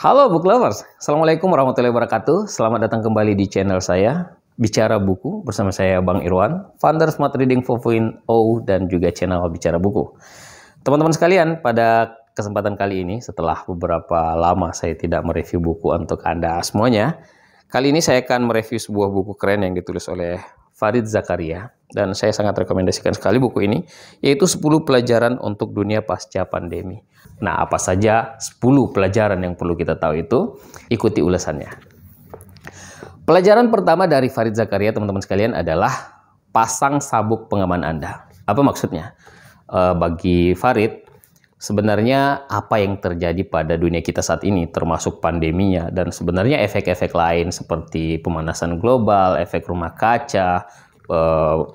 Halo Book Lovers, Assalamualaikum warahmatullahi wabarakatuh. Selamat datang kembali di channel saya, Bicara Buku, bersama saya Bang Irwan, founder Smart Reading 4.0 dan juga channel Bicara Buku. Teman-teman sekalian, pada kesempatan kali ini, setelah beberapa lama saya tidak mereview buku untuk Anda semuanya, kali ini saya akan mereview sebuah buku keren yang ditulis oleh Farid Zakaria. Dan saya sangat rekomendasikan sekali buku ini, yaitu 10 pelajaran untuk dunia pasca pandemi. Nah, apa saja 10 pelajaran yang perlu kita tahu itu? Ikuti ulasannya. Pelajaran pertama dari Farid Zakaria, teman-teman sekalian, adalah pasang sabuk pengaman Anda. Apa maksudnya? Bagi Farid, sebenarnya apa yang terjadi pada dunia kita saat ini, termasuk pandeminya, dan sebenarnya efek-efek lain seperti pemanasan global, efek rumah kaca,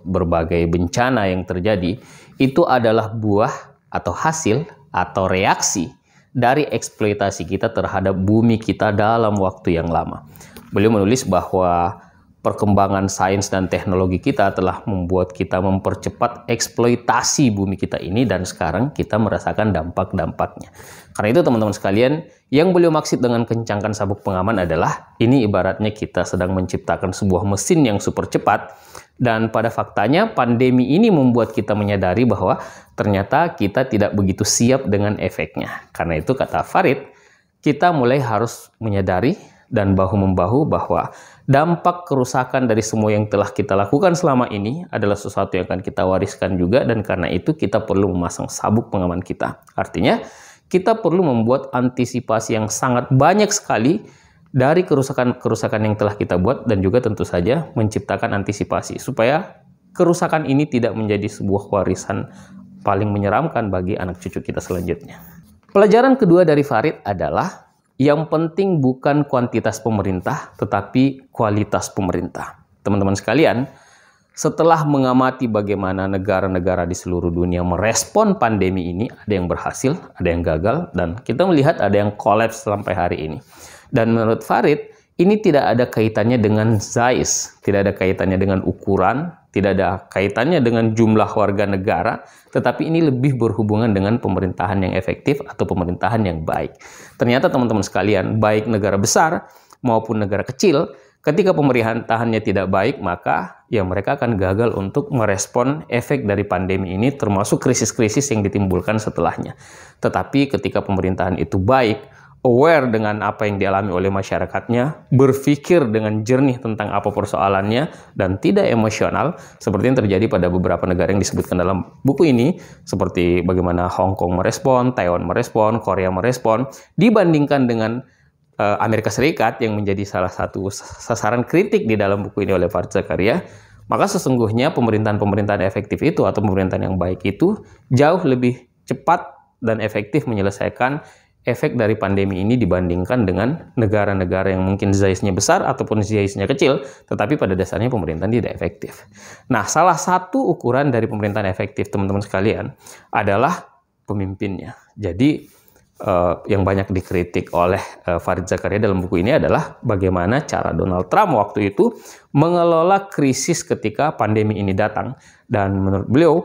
berbagai bencana yang terjadi, itu adalah buah atau hasil atau reaksi dari eksploitasi kita terhadap bumi kita dalam waktu yang lama. Beliau menulis bahwa perkembangan sains dan teknologi kita telah membuat kita mempercepat eksploitasi bumi kita ini, dan sekarang kita merasakan dampak-dampaknya. Karena itu teman-teman sekalian, yang beliau maksud dengan kencangkan sabuk pengaman adalah ini ibaratnya kita sedang menciptakan sebuah mesin yang super cepat. Dan pada faktanya pandemi ini membuat kita menyadari bahwa ternyata kita tidak begitu siap dengan efeknya. Karena itu kata Farid, kita mulai harus menyadari dan bahu-membahu bahwa dampak kerusakan dari semua yang telah kita lakukan selama ini adalah sesuatu yang akan kita wariskan juga, dan karena itu kita perlu memasang sabuk pengaman kita. Artinya, kita perlu membuat antisipasi yang sangat banyak sekali dari kerusakan-kerusakan yang telah kita buat, dan juga tentu saja menciptakan antisipasi supaya kerusakan ini tidak menjadi sebuah warisan paling menyeramkan bagi anak cucu kita selanjutnya. Pelajaran kedua dari Farid adalah yang penting bukan kuantitas pemerintah, tetapi kualitas pemerintah. Teman-teman sekalian, setelah mengamati bagaimana negara-negara di seluruh dunia merespon pandemi ini, ada yang berhasil, ada yang gagal, dan kita melihat ada yang kolaps sampai hari ini. Dan menurut Farid, ini tidak ada kaitannya dengan size, tidak ada kaitannya dengan ukuran, tidak ada kaitannya dengan jumlah warga negara, tetapi ini lebih berhubungan dengan pemerintahan yang efektif atau pemerintahan yang baik. Ternyata teman-teman sekalian, baik negara besar maupun negara kecil, ketika pemerintahannya tidak baik, maka ya mereka akan gagal untuk merespon efek dari pandemi ini, termasuk krisis-krisis yang ditimbulkan setelahnya. Tetapi ketika pemerintahan itu baik, aware dengan apa yang dialami oleh masyarakatnya, berpikir dengan jernih tentang apa persoalannya, dan tidak emosional, seperti yang terjadi pada beberapa negara yang disebutkan dalam buku ini, seperti bagaimana Hong Kong merespon, Taiwan merespon, Korea merespon, dibandingkan dengan Amerika Serikat yang menjadi salah satu sasaran kritik di dalam buku ini oleh Farid Zakaria. Maka sesungguhnya pemerintahan-pemerintahan efektif itu atau pemerintahan yang baik itu jauh lebih cepat dan efektif menyelesaikan efek dari pandemi ini dibandingkan dengan negara-negara yang mungkin size-nya besar ataupun size-nya kecil, tetapi pada dasarnya pemerintahan tidak efektif. Nah, salah satu ukuran dari pemerintahan efektif, teman-teman sekalian, adalah pemimpinnya. Jadi, yang banyak dikritik oleh Farid Zakaria dalam buku ini adalah bagaimana cara Donald Trump waktu itu mengelola krisis ketika pandemi ini datang. Dan menurut beliau,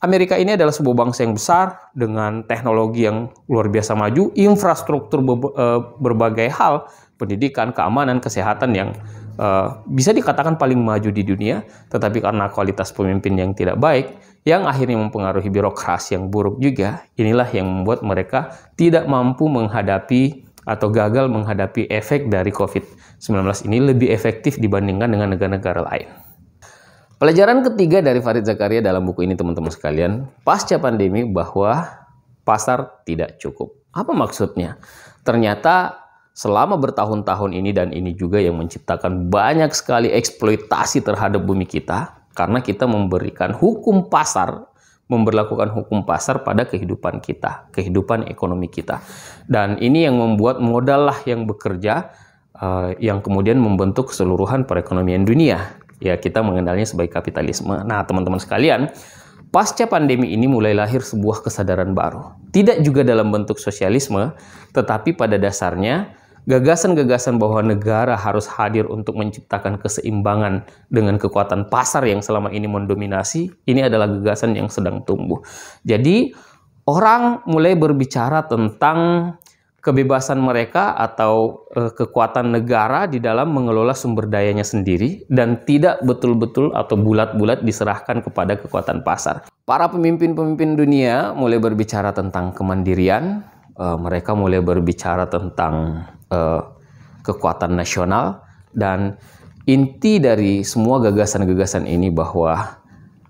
Amerika ini adalah sebuah bangsa yang besar dengan teknologi yang luar biasa maju, infrastruktur berbagai hal, pendidikan, keamanan, kesehatan yang bisa dikatakan paling maju di dunia, tetapi karena kualitas pemimpin yang tidak baik, yang akhirnya mempengaruhi birokrasi yang buruk juga, inilah yang membuat mereka tidak mampu menghadapi atau gagal menghadapi efek dari COVID-19 ini lebih efektif dibandingkan dengan negara-negara lain. Pelajaran ketiga dari Farid Zakaria dalam buku ini, teman-teman sekalian, pasca pandemi, bahwa pasar tidak cukup. Apa maksudnya? Ternyata selama bertahun-tahun ini, dan ini juga yang menciptakan banyak sekali eksploitasi terhadap bumi kita, karena kita memberikan hukum pasar, memberlakukan hukum pasar pada kehidupan kita, kehidupan ekonomi kita. Dan ini yang membuat modal lah yang bekerja, yang kemudian membentuk keseluruhan perekonomian dunia. Ya, kita mengenalnya sebagai kapitalisme. Nah, teman-teman sekalian, pasca pandemi ini mulai lahir sebuah kesadaran baru. Tidak juga dalam bentuk sosialisme, tetapi pada dasarnya gagasan-gagasan bahwa negara harus hadir untuk menciptakan keseimbangan dengan kekuatan pasar yang selama ini mendominasi, ini adalah gagasan yang sedang tumbuh. Jadi, orang mulai berbicara tentang kebebasan mereka atau kekuatan negara di dalam mengelola sumber dayanya sendiri dan tidak betul-betul atau bulat-bulat diserahkan kepada kekuatan pasar. Para pemimpin-pemimpin dunia mulai berbicara tentang kemandirian, mereka mulai berbicara tentang kekuatan nasional, dan inti dari semua gagasan-gagasan ini bahwa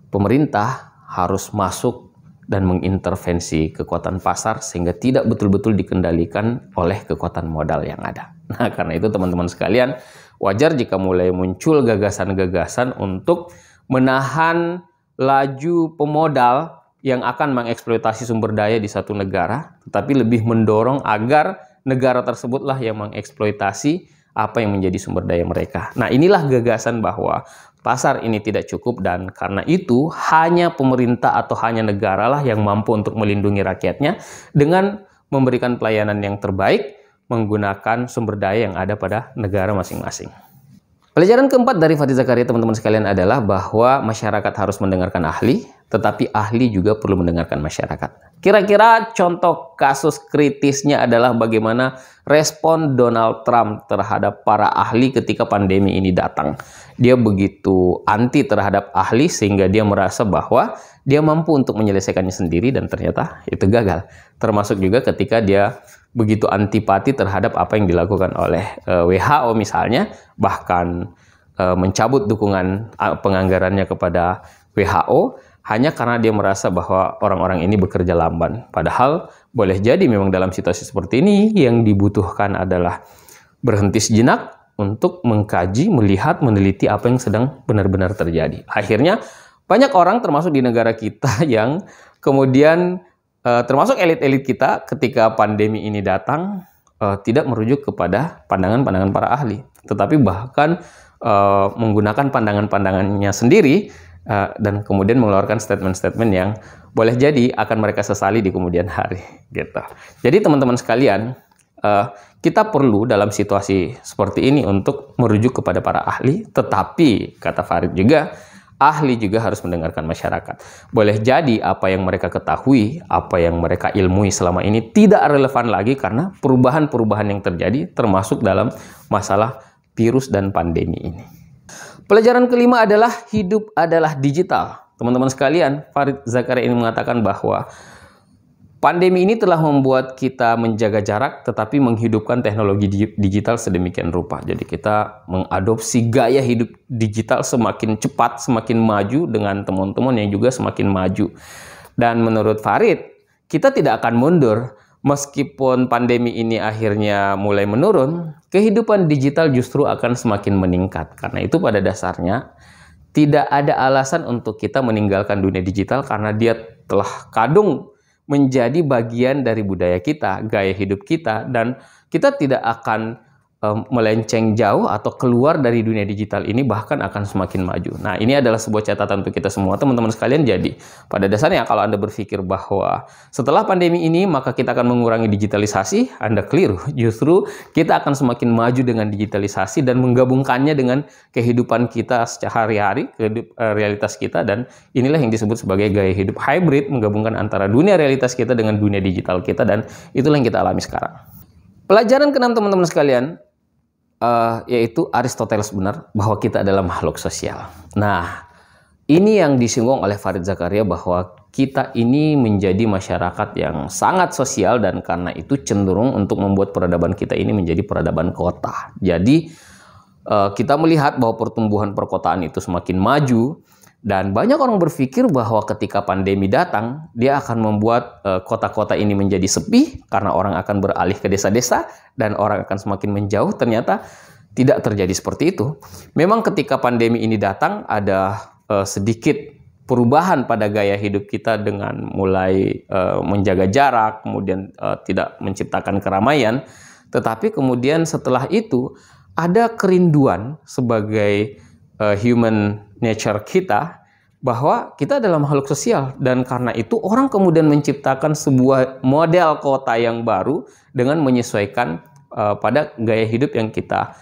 pemerintah harus masuk dan mengintervensi kekuatan pasar sehingga tidak betul-betul dikendalikan oleh kekuatan modal yang ada. Nah, karena itu teman-teman sekalian, wajar jika mulai muncul gagasan-gagasan untuk menahan laju pemodal yang akan mengeksploitasi sumber daya di satu negara, tetapi lebih mendorong agar negara tersebutlah yang mengeksploitasi apa yang menjadi sumber daya mereka. Nah, inilah gagasan bahwa pasar ini tidak cukup, dan karena itu hanya pemerintah atau hanya negara lah yang mampu untuk melindungi rakyatnya dengan memberikan pelayanan yang terbaik menggunakan sumber daya yang ada pada negara masing-masing. Pelajaran keempat dari Farid Zakaria, teman-teman sekalian, adalah bahwa masyarakat harus mendengarkan ahli, tetapi ahli juga perlu mendengarkan masyarakat. Kira-kira contoh kasus kritisnya adalah bagaimana respon Donald Trump terhadap para ahli ketika pandemi ini datang. Dia begitu anti terhadap ahli sehingga dia merasa bahwa dia mampu untuk menyelesaikannya sendiri, dan ternyata itu gagal. Termasuk juga ketika dia begitu antipati terhadap apa yang dilakukan oleh WHO misalnya, bahkan mencabut dukungan penganggarannya kepada WHO hanya karena dia merasa bahwa orang-orang ini bekerja lamban. Padahal boleh jadi memang dalam situasi seperti ini yang dibutuhkan adalah berhenti sejenak untuk mengkaji, melihat, meneliti apa yang sedang benar-benar terjadi. Akhirnya banyak orang termasuk di negara kita yang kemudian termasuk elit-elit kita ketika pandemi ini datang tidak merujuk kepada pandangan-pandangan para ahli, tetapi bahkan menggunakan pandangan-pandangannya sendiri dan kemudian mengeluarkan statement-statement yang boleh jadi akan mereka sesali di kemudian hari, gitu. Jadi teman-teman sekalian, kita perlu dalam situasi seperti ini untuk merujuk kepada para ahli, tetapi kata Farid juga, ahli juga harus mendengarkan masyarakat. Boleh jadi apa yang mereka ketahui, apa yang mereka ilmui selama ini tidak relevan lagi karena perubahan-perubahan yang terjadi, termasuk dalam masalah virus dan pandemi ini. Pelajaran kelima adalah hidup adalah digital. Teman-teman sekalian, Farid Zakaria ini mengatakan bahwa pandemi ini telah membuat kita menjaga jarak, tetapi menghidupkan teknologi digital sedemikian rupa. Jadi kita mengadopsi gaya hidup digital semakin cepat, semakin maju, dengan teman-teman yang juga semakin maju. Dan menurut Farid, kita tidak akan mundur. Meskipun pandemi ini akhirnya mulai menurun, kehidupan digital justru akan semakin meningkat. Karena itu pada dasarnya tidak ada alasan untuk kita meninggalkan dunia digital karena dia telah kadung menjadi bagian dari budaya kita, gaya hidup kita, dan kita tidak akan melenceng jauh atau keluar dari dunia digital ini, bahkan akan semakin maju. Nah, ini adalah sebuah catatan untuk kita semua, teman-teman sekalian. Jadi, pada dasarnya kalau Anda berpikir bahwa setelah pandemi ini maka kita akan mengurangi digitalisasi, Anda keliru. Justru kita akan semakin maju dengan digitalisasi dan menggabungkannya dengan kehidupan kita sehari-hari, realitas kita, dan inilah yang disebut sebagai gaya hidup hybrid, menggabungkan antara dunia realitas kita dengan dunia digital kita, dan itulah yang kita alami sekarang. Pelajaran keenam, teman-teman sekalian, yaitu Aristoteles benar bahwa kita adalah makhluk sosial. Nah, ini yang disinggung oleh Farid Zakaria bahwa kita ini menjadi masyarakat yang sangat sosial, dan karena itu cenderung untuk membuat peradaban kita ini menjadi peradaban kota. Jadi kita melihat bahwa pertumbuhan perkotaan itu semakin maju, dan banyak orang berpikir bahwa ketika pandemi datang, dia akan membuat kota-kota ini menjadi sepi karena orang akan beralih ke desa-desa dan orang akan semakin menjauh. Ternyata tidak terjadi seperti itu. Memang ketika pandemi ini datang, ada sedikit perubahan pada gaya hidup kita dengan mulai menjaga jarak, kemudian tidak menciptakan keramaian. Tetapi kemudian setelah itu ada kerinduan sebagai human nature kita bahwa kita adalah makhluk sosial, dan karena itu orang kemudian menciptakan sebuah model kota yang baru dengan menyesuaikan pada gaya hidup yang kita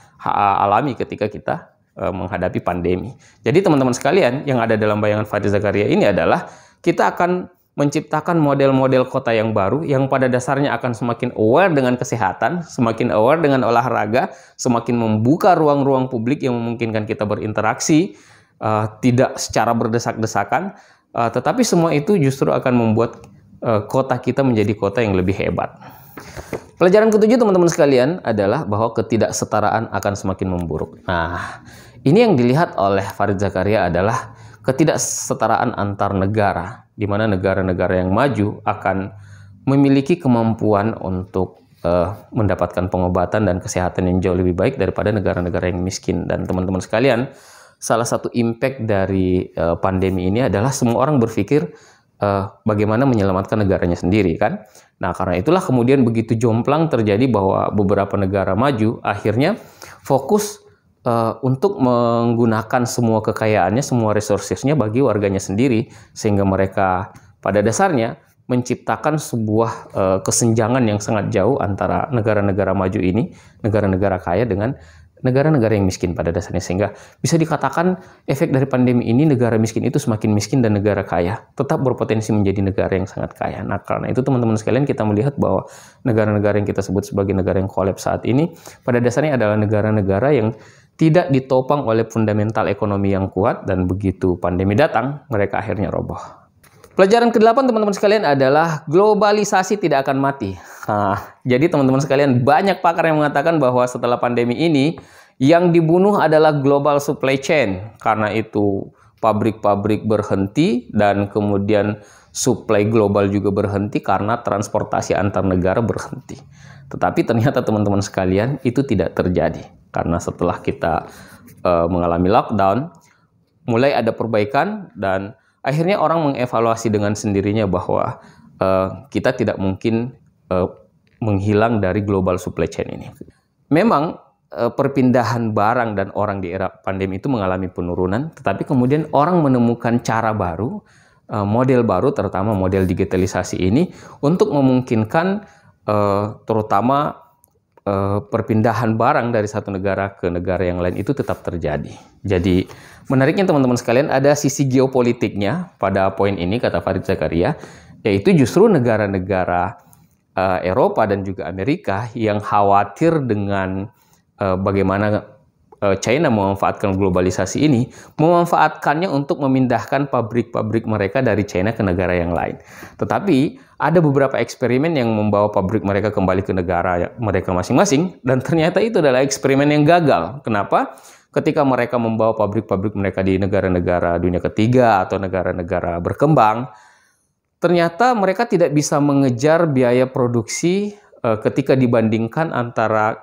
alami ketika kita menghadapi pandemi. Jadi teman-teman sekalian, yang ada dalam bayangan Farid Zakaria ini adalah kita akan menciptakan model-model kota yang baru yang pada dasarnya akan semakin aware dengan kesehatan, semakin aware dengan olahraga, semakin membuka ruang-ruang publik yang memungkinkan kita berinteraksi, tidak secara berdesak-desakan, tetapi semua itu justru akan membuat kota kita menjadi kota yang lebih hebat. Pelajaran ketujuh teman-teman sekalian adalah bahwa ketidaksetaraan akan semakin memburuk. Nah, ini yang dilihat oleh Farid Zakaria adalah ketidaksetaraan antar negara, di mana negara-negara yang maju akan memiliki kemampuan untuk mendapatkan pengobatan dan kesehatan yang jauh lebih baik daripada negara-negara yang miskin. Dan teman-teman sekalian, salah satu impact dari pandemi ini adalah semua orang berpikir bagaimana menyelamatkan negaranya sendiri, kan? Nah, karena itulah kemudian begitu jomplang terjadi bahwa beberapa negara maju akhirnya fokus untuk menggunakan semua kekayaannya, semua resourcesnya bagi warganya sendiri, sehingga mereka pada dasarnya menciptakan sebuah kesenjangan yang sangat jauh antara negara-negara maju ini, negara-negara kaya dengan negara-negara yang miskin pada dasarnya, sehingga bisa dikatakan efek dari pandemi ini negara miskin itu semakin miskin dan negara kaya tetap berpotensi menjadi negara yang sangat kaya. Nah, karena itu teman-teman sekalian kita melihat bahwa negara-negara yang kita sebut sebagai negara yang kolaps saat ini pada dasarnya adalah negara-negara yang tidak ditopang oleh fundamental ekonomi yang kuat, dan begitu pandemi datang mereka akhirnya roboh. Pelajaran ke-8 teman-teman sekalian adalah globalisasi tidak akan mati. Jadi teman-teman sekalian, banyak pakar yang mengatakan bahwa setelah pandemi ini yang dibunuh adalah global supply chain. Karena itu pabrik-pabrik berhenti dan kemudian supply global juga berhenti karena transportasi antar negara berhenti. Tetapi ternyata teman-teman sekalian itu tidak terjadi. Karena setelah kita mengalami lockdown, mulai ada perbaikan dan akhirnya orang mengevaluasi dengan sendirinya bahwa kita tidak mungkin menghilang dari global supply chain ini. Memang perpindahan barang dan orang di era pandemi itu mengalami penurunan, tetapi kemudian orang menemukan cara baru, model baru, terutama model digitalisasi ini untuk memungkinkan terutama perpindahan barang dari satu negara ke negara yang lain itu tetap terjadi. Jadi menariknya teman-teman sekalian, ada sisi geopolitiknya pada poin ini, kata Farid Zakaria, yaitu justru negara-negara Eropa dan juga Amerika yang khawatir dengan bagaimana China memanfaatkan globalisasi ini, memanfaatkannya untuk memindahkan pabrik-pabrik mereka dari China ke negara yang lain. Tetapi ada beberapa eksperimen yang membawa pabrik mereka kembali ke negara mereka masing-masing, dan ternyata itu adalah eksperimen yang gagal. Kenapa? Ketika mereka membawa pabrik-pabrik mereka di negara-negara dunia ketiga atau negara-negara berkembang, ternyata mereka tidak bisa mengejar biaya produksi ketika dibandingkan antara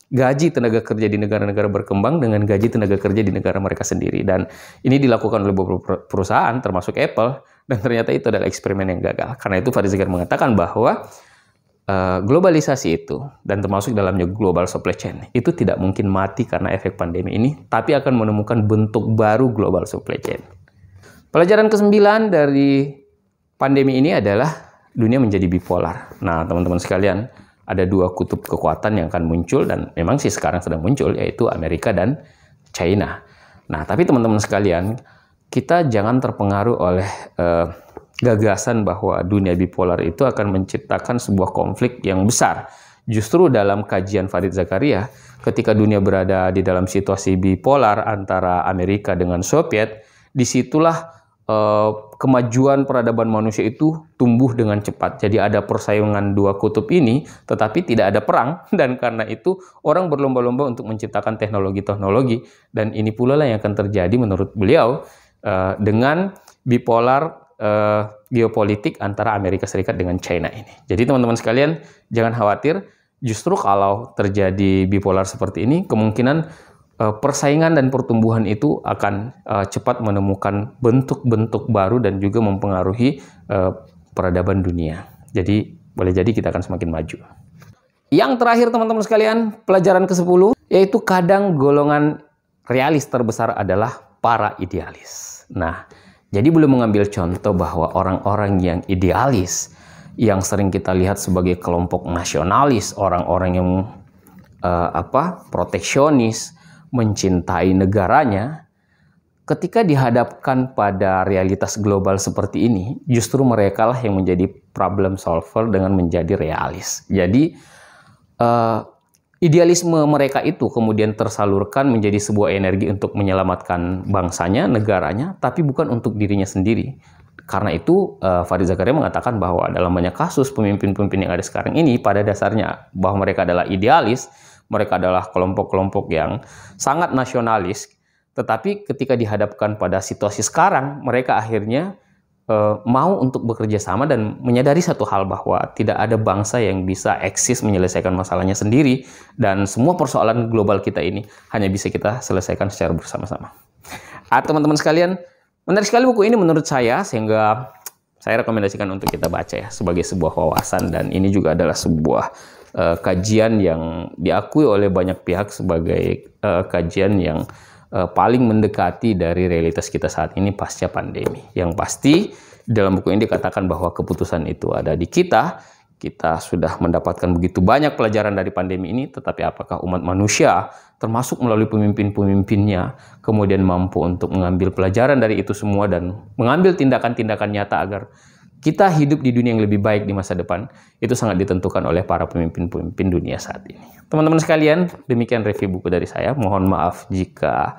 gaji tenaga kerja di negara-negara berkembang dengan gaji tenaga kerja di negara mereka sendiri. Dan ini dilakukan oleh beberapa perusahaan termasuk Apple, dan ternyata itu adalah eksperimen yang gagal. Karena itu Farid Zakaria mengatakan bahwa globalisasi itu, dan termasuk dalamnya global supply chain, itu tidak mungkin mati karena efek pandemi ini, tapi akan menemukan bentuk baru global supply chain. Pelajaran ke-9 dari pandemi ini adalah dunia menjadi bipolar. Nah, teman-teman sekalian, ada dua kutub kekuatan yang akan muncul, dan memang sih sekarang sedang muncul, yaitu Amerika dan China. Nah, tapi teman-teman sekalian, kita jangan terpengaruh oleh gagasan bahwa dunia bipolar itu akan menciptakan sebuah konflik yang besar. Justru dalam kajian Farid Zakaria, ketika dunia berada di dalam situasi bipolar antara Amerika dengan Soviet, disitulah kemajuan peradaban manusia itu tumbuh dengan cepat. Jadi ada persaingan dua kutub ini, tetapi tidak ada perang, dan karena itu orang berlomba-lomba untuk menciptakan teknologi-teknologi, dan ini pula lah yang akan terjadi menurut beliau dengan bipolar geopolitik antara Amerika Serikat dengan China ini. Jadi teman-teman sekalian, jangan khawatir, justru kalau terjadi bipolar seperti ini, kemungkinan persaingan dan pertumbuhan itu akan cepat menemukan bentuk-bentuk baru dan juga mempengaruhi peradaban dunia. Jadi boleh jadi kita akan semakin maju. Yang terakhir teman-teman sekalian, pelajaran ke-10, yaitu kadang golongan realis terbesar adalah para idealis. Nah, jadi belum mengambil contoh bahwa orang-orang yang idealis, yang sering kita lihat sebagai kelompok nasionalis, orang-orang yang proteksionis, mencintai negaranya, ketika dihadapkan pada realitas global seperti ini, justru mereka lah yang menjadi problem solver dengan menjadi realis. Jadi, idealisme mereka itu kemudian tersalurkan menjadi sebuah energi untuk menyelamatkan bangsanya, negaranya, tapi bukan untuk dirinya sendiri. Karena itu, Farid Zakaria mengatakan bahwa dalam banyak kasus pemimpin-pemimpin yang ada sekarang ini, pada dasarnya bahwa mereka adalah idealis, mereka adalah kelompok-kelompok yang sangat nasionalis, tetapi ketika dihadapkan pada situasi sekarang, mereka akhirnya mau untuk bekerja sama dan menyadari satu hal bahwa tidak ada bangsa yang bisa eksis menyelesaikan masalahnya sendiri, dan semua persoalan global kita ini hanya bisa kita selesaikan secara bersama-sama. Teman-teman sekalian, menarik sekali buku ini menurut saya, sehingga saya rekomendasikan untuk kita baca ya, sebagai sebuah wawasan, dan ini juga adalah sebuah kajian yang diakui oleh banyak pihak sebagai kajian yang paling mendekati dari realitas kita saat ini pasca pandemi. Yang pasti dalam buku ini dikatakan bahwa keputusan itu ada di kita. Kita sudah mendapatkan begitu banyak pelajaran dari pandemi ini, tetapi apakah umat manusia, termasuk melalui pemimpin-pemimpinnya, kemudian mampu untuk mengambil pelajaran dari itu semua dan mengambil tindakan-tindakan nyata agar kita hidup di dunia yang lebih baik di masa depan, itu sangat ditentukan oleh para pemimpin-pemimpin dunia saat ini. Teman-teman sekalian, demikian review buku dari saya. Mohon maaf jika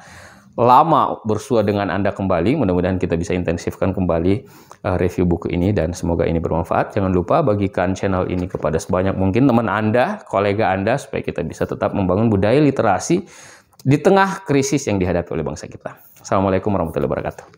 lama bersua dengan Anda kembali. Mudah-mudahan kita bisa intensifkan kembali review buku ini dan semoga ini bermanfaat. Jangan lupa bagikan channel ini kepada sebanyak mungkin teman Anda, kolega Anda, supaya kita bisa tetap membangun budaya literasi di tengah krisis yang dihadapi oleh bangsa kita. Assalamualaikum warahmatullahi wabarakatuh.